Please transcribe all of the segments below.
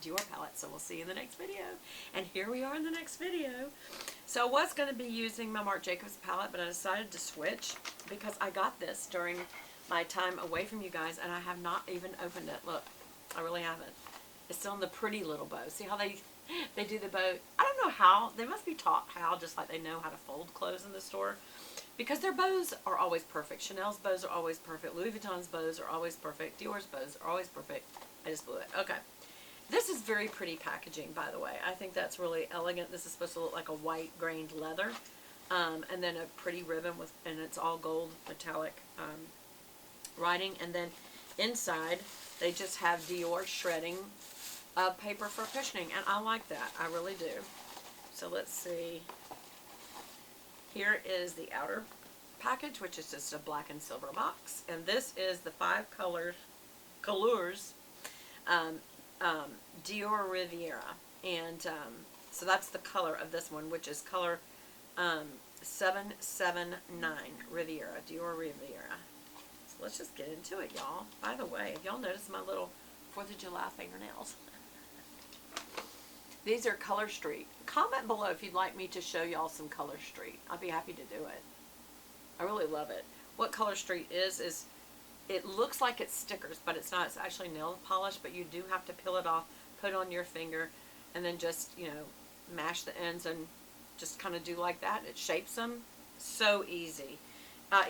Dior palette. So we'll see you in the next video. And here we are in the next video. So I was going to be using my Marc Jacobs palette, but I decided to switch because I got this during my time away from you guys, and I have not even opened it. Look, I really haven't. It's still in the pretty little bow. See how they do the bow? I don't know how. They must be taught how, just like they know how to fold clothes in the store. Because their bows are always perfect. Chanel's bows are always perfect. Louis Vuitton's bows are always perfect. Dior's bows are always perfect. I just blew it. Okay. This is very pretty packaging, by the way. I think that's really elegant. This is supposed to look like a white grained leather. And then a pretty ribbon and it's all gold metallic writing. And then inside, they just have Dior shredding paper for cushioning. And I like that. I really do. So let's see. Here is the outer package, which is just a black and silver box. And this is the 5 colors Dior Riviera. And so that's the color of this one, which is color 779 Riviera, Dior Riviera. So let's just get into it, y'all. By the way, if y'all notice my little 4th of July fingernails. These are Color Street. Comment below if you'd like me to show y'all some Color Street. I'd be happy to do it. I really love it. What Color Street is it looks like it's stickers, but it's not. It's actually nail polish, but you do have to peel it off, put it on your finger, and then just, you know, mash the ends and just kind of do like that. It shapes them. So easy.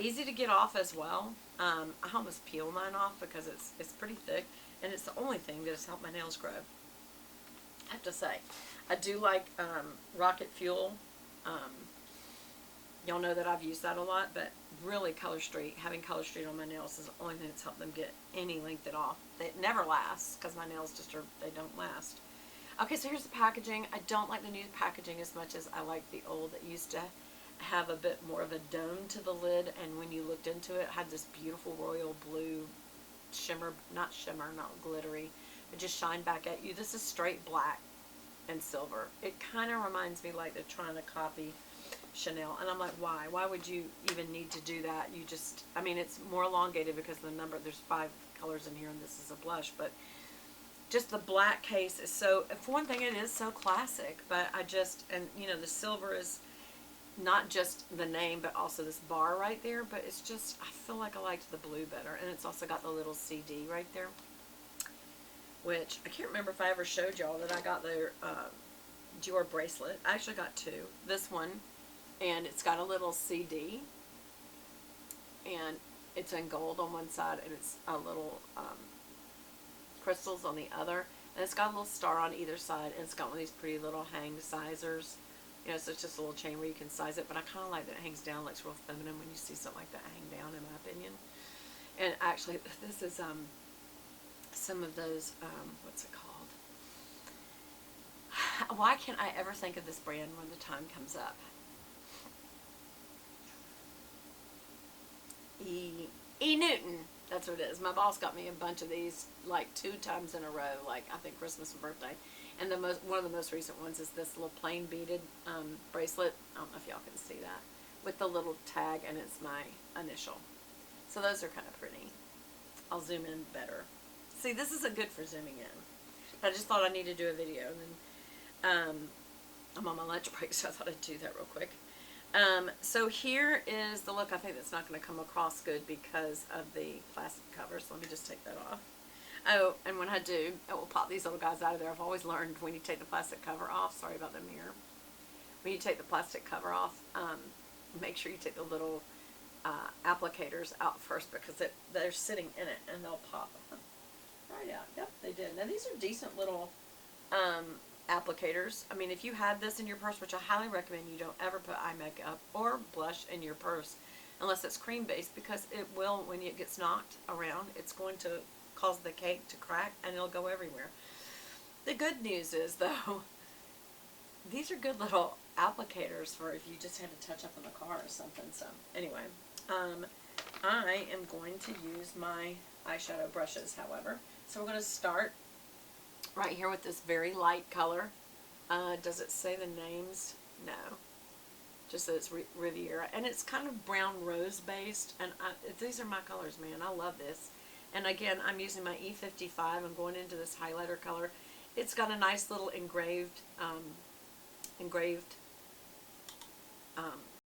Easy to get off as well. I almost peel mine off because it's pretty thick, and it's the only thing that has helped my nails grow. I have to say, I do like Rocket Fuel. Y'all know that I've used that a lot, but really Color Street, having Color Street on my nails is the only thing that's helped them get any length at all. It never lasts because my nails just they don't last. Okay, so here's the packaging. I don't like the new packaging as much as I like the old. It used to have a bit more of a dome to the lid, and when you looked into it, it had this beautiful royal blue shimmer, not glittery, it just shine back at you. This is straight black and silver. It kind of reminds me like they're trying to copy Chanel, and I'm like, why? Why would you even need to do that? You just, I mean, it's more elongated because of the number. There's 5 colors in here, and this is a blush, but just the black case is so, for one thing, it is so classic, but I just, and you know, the silver is not just the name, but also this bar right there, but it's just, I feel like I liked the blue better, and it's also got the little CD right there, which I can't remember if I ever showed y'all that I got their Dior bracelet. I actually got 2. This one, and it's got a little CD, and it's in gold on one side, and it's a little crystals on the other, and it's got a little star on either side, and it's got one of these pretty little hang sizers. You know, so it's just a little chain where you can size it, but I kind of like that it hangs down. It looks real feminine when you see something like that hang down, in my opinion. And actually, this is some of those, what's it called? Why can't I ever think of this brand when the time comes up? E. Newton. That's what it is. My boss got me a bunch of these like 2 times in a row, like I think Christmas and birthday. And one of the most recent ones is this little plain beaded bracelet. I don't know if y'all can see that. With the little tag, and it's my initial. So those are kind of pretty. I'll zoom in better. See, this isn't good for zooming in. I just thought I needed to do a video. And then I'm on my lunch break, so I thought I'd do that real quick. So here is the look. I think that's not going to come across good because of the plastic cover, so let me just take that off. Oh, and when I do, it will pop these little guys out of there. I've always learned when you take the plastic cover off, sorry about the mirror, when you take the plastic cover off, make sure you take the little applicators out first because they're sitting in it and they'll pop right out. Yep, they did. Now these are decent little applicators. I mean, if you had this in your purse, which I highly recommend you don't ever put eye makeup or blush in your purse unless it's cream based, because it will, when it gets knocked around, it's going to cause the cake to crack and it'll go everywhere. The good news is though, these are good little applicators for if you just had to touch up in the car or something. So anyway, I am going to use my eyeshadow brushes, however. So we're going to start right here with this very light color. Does it say the names? No. Just that it's Riviera. And it's kind of brown rose based. And these are my colors, man. I love this. And again, I'm using my E55. I'm going into this highlighter color. It's got a nice little engraved